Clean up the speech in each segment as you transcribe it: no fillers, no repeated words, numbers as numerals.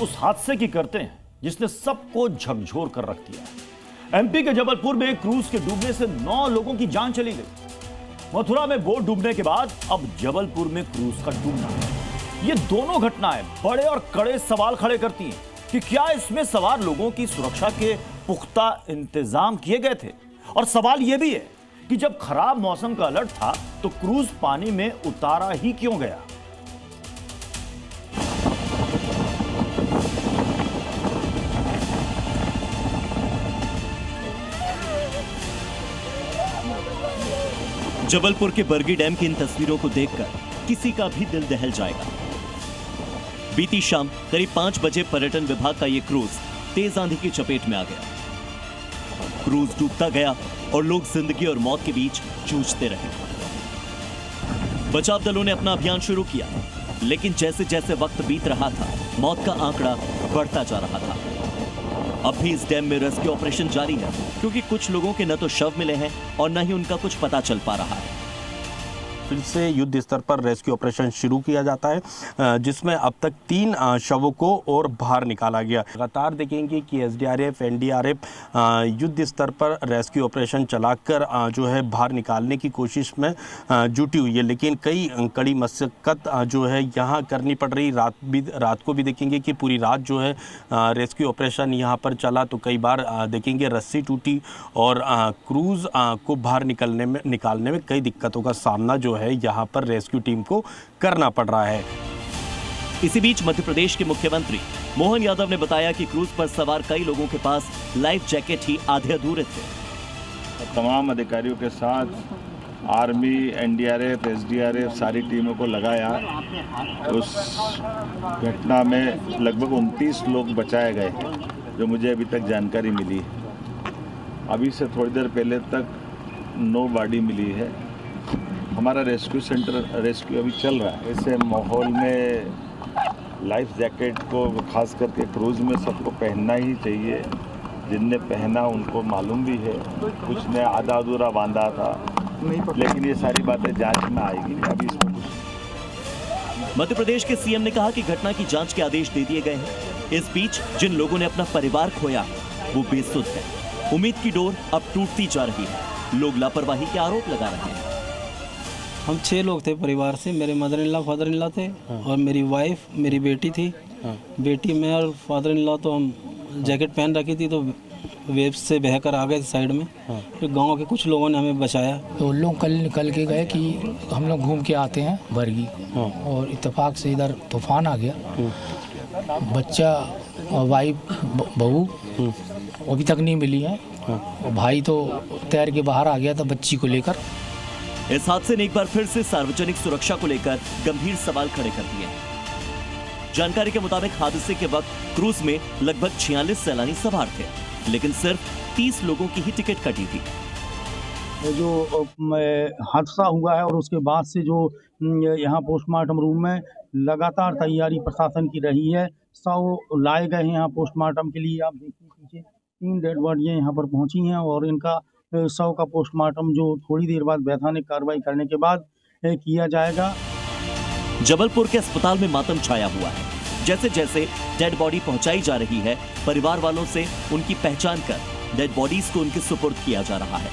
उस हादसे की करते हैं जिसने सबको झकझोर कर रख दिया। एमपी के जबलपुर में क्रूज के डूबने से 9 लोगों की जान चली गई। मथुरा में बोट डूबने के बाद अब जबलपुर में क्रूज का डूबना। ये दोनों घटनाएं बड़े और कड़े सवाल खड़े करती हैं कि क्या इसमें सवार लोगों की सुरक्षा के पुख्ता इंतजाम किए गए थे। और सवाल यह भी है कि जब खराब मौसम का अलर्ट था तो क्रूज पानी में उतारा ही क्यों गया। जबलपुर के बरगी डैम की इन तस्वीरों को देखकर किसी का भी दिल दहल जाएगा। बीती शाम करीब 5 बजे पर्यटन विभाग का यह क्रूज तेज आंधी की चपेट में आ गया। क्रूज डूबता गया और लोग जिंदगी और मौत के बीच जूझते रहे। बचाव दलों ने अपना अभियान शुरू किया, लेकिन जैसे जैसे वक्त बीत रहा था मौत का आंकड़ा बढ़ता जा रहा था। अब भी इस डैम में रेस्क्यू ऑपरेशन जारी है, क्योंकि कुछ लोगों के न तो शव मिले हैं और न ही उनका कुछ पता चल पा रहा है। फिर से युद्ध स्तर पर रेस्क्यू ऑपरेशन शुरू किया जाता है, जिसमें अब तक 3 शवों को और बाहर निकाला गया। लगातार देखेंगे कि एसडीआरएफ, एनडीआरएफ युद्ध स्तर पर रेस्क्यू ऑपरेशन चलाकर जो है बाहर निकालने की कोशिश में जुटी हुई है, लेकिन कई कड़ी मशक्कत जो है यहाँ करनी पड़ रही। रात को भी देखेंगे कि पूरी रात जो है रेस्क्यू ऑपरेशन यहाँ पर चला, तो कई बार देखेंगे रस्सी टूटी और क्रूज़ को बाहर निकालने में कई दिक्कतों का सामना जो है यहाँ पर रेस्क्यू टीम को करना पड़ रहा है। इसी बीच मध्य प्रदेश के मुख्यमंत्री मोहन यादव ने बताया कि क्रूज पर सवार कई लोगों के पास लाइफ जैकेट ही आधे अधूरे थे। तमाम अधिकारियों के साथ आर्मी, एनडीआरएफ, एसडीआरएफ सारी टीमों को लगाया। उस घटना में लगभग 29 लोग बचाए गए, जो मुझे अभी तक जानकारी मिली है। अभी से थोड़ी देर पहले तक 9 बॉडी मिली है। हमारा रेस्क्यू अभी चल रहा है। ऐसे माहौल में लाइफ जैकेट को खास करके क्रूज में सबको पहनना ही चाहिए। जिनने पहना उनको मालूम भी है, कुछ ने आधा अधूरा बांधा था, लेकिन ये सारी बातें जांच में आएगी। अभी इसमें मध्य प्रदेश के सीएम ने कहा कि घटना की जांच के आदेश दे दिए गए हैं। इस बीच जिन लोगों ने अपना परिवार खोया वो बेसुध है। उम्मीद की डोर अब टूटती जा रही है। लोग लापरवाही के आरोप लगा रहे हैं। हम 6 लोग थे परिवार से। मेरे mother in law, father in law थे और मेरी वाइफ, मेरी बेटी थी। बेटी, मैं और फादर इन लॉ तो हम जैकेट पहन रखी थी, तो वेव से बहकर आ गए साइड में। फिर गांव के कुछ लोगों ने हमें बचाया। तो लोग कल निकल के गए कि हम लोग घूम के आते हैं बरगी, और इत्तेफाक से इधर तूफान आ गया। बच्चा और वाइफ, बहू अभी तक नहीं मिली है, और भाई तो तैर के बाहर आ गया था बच्ची को लेकर। इस हादसे ने एक बार फिर से सार्वजनिक सुरक्षा को लेकर गंभीर सवाल खड़े कर दिए हैं। जानकारी के मुताबिक हादसे के वक्त क्रूज में लगभग 46 सैलानी सवार थे, लेकिन सिर्फ 30 लोगों की ही टिकट कटी थी। जो हादसा हुआ है और उसके बाद से जो यहाँ पोस्टमार्टम रूम में लगातार तैयारी प्रशासन की रही है। 100 लाए गए हैं यहाँ पोस्टमार्टम के लिए। आप देखिए पीछे 3 डेड बॉडियाँ यहाँ पर पहुँची हैं, और इनका 100 का पोस्टमार्टम जो थोड़ी देर बाद वैधानिक कार्रवाई करने के बाद किया जाएगा। जबलपुर के अस्पताल में मातम छाया हुआ है। जैसे जैसे डेड बॉडी पहुंचाई जा रही है, परिवार वालों से उनकी पहचान कर डेड बॉडीज को उनके सुपुर्द किया जा रहा है।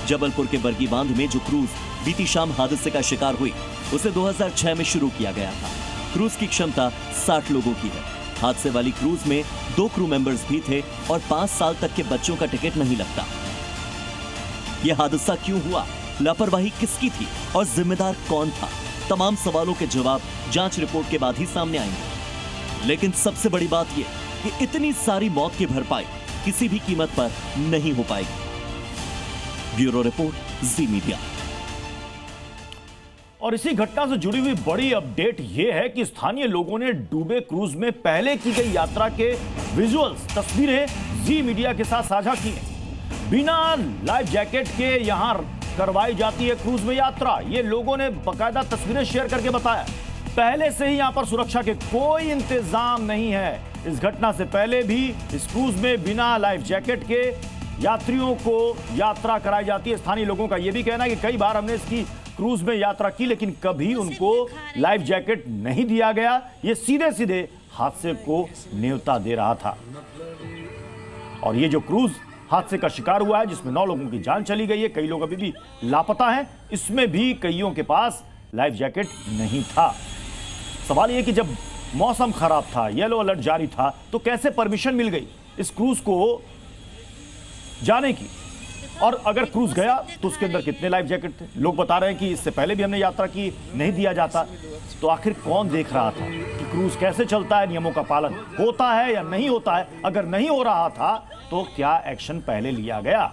जबलपुर के बरगी बांध में जो क्रूज बीती शाम हादसे का शिकार हुई, उसे 2006 में शुरू किया गया था। क्रूज की क्षमता 60 लोगों की है। हादसे वाली क्रूज में 2 क्रू मेंबर्स भी थे और 5 साल तक के बच्चों का टिकट नहीं लगता। यह हादसा क्यों हुआ, लापरवाही किसकी थी और जिम्मेदार कौन था? तमाम सवालों के जवाब जांच रिपोर्ट के बाद ही सामने आएंगे। लेकिन सबसे बड़ी बात यह कि इतनी सारी मौत की भरपाई किसी भी कीमत पर नहीं हो पाएगी। ब्यूरो रिपोर्ट, जी मीडिया। और इसी घटना से जुड़ी हुई बड़ी अपडेट यह है कि स्थानीय लोगों ने डूबे क्रूज में पहले की गई यात्रा के विजुअल्स, तस्वीरें जी मीडिया के साथ साझा की हैं। बिना लाइफ जैकेट के यहां करवाई जाती है क्रूज में यात्रा। ये लोगों ने बाकायदा तस्वीरें शेयर करके बताया। पहले से ही यहां पर सुरक्षा के कोई इंतजाम नहीं है। इस घटना से पहले भी इस क्रूज में बिना लाइफ जैकेट के यात्रियों को यात्रा कराई जाती है। स्थानीय लोगों का यह भी कहना है कि कई बार हमने इसकी क्रूज में यात्रा की, लेकिन कभी उनको लाइफ जैकेट नहीं दिया गया। ये सीधे सीधे हादसे को न्योता दे रहा था। और ये जो क्रूज हादसे का शिकार हुआ है, जिसमें 9 लोगों की जान चली गई है, कई लोग अभी भी लापता हैं, इसमें भी कईयों के पास लाइफ जैकेट नहीं था। सवाल यह कि जब मौसम खराब था, येलो अलर्ट जारी था, तो कैसे परमिशन मिल गई इस क्रूज को जाने की? और अगर क्रूज गया तो उसके अंदर कितने लाइफ जैकेट थे? लोग बता रहे हैं कि इससे पहले भी हमने यात्रा की, नहीं दिया जाता। तो आखिर कौन देख रहा था कि क्रूज कैसे चलता है, नियमों का पालन होता है या नहीं होता है? अगर नहीं हो रहा था तो क्या एक्शन पहले लिया गया?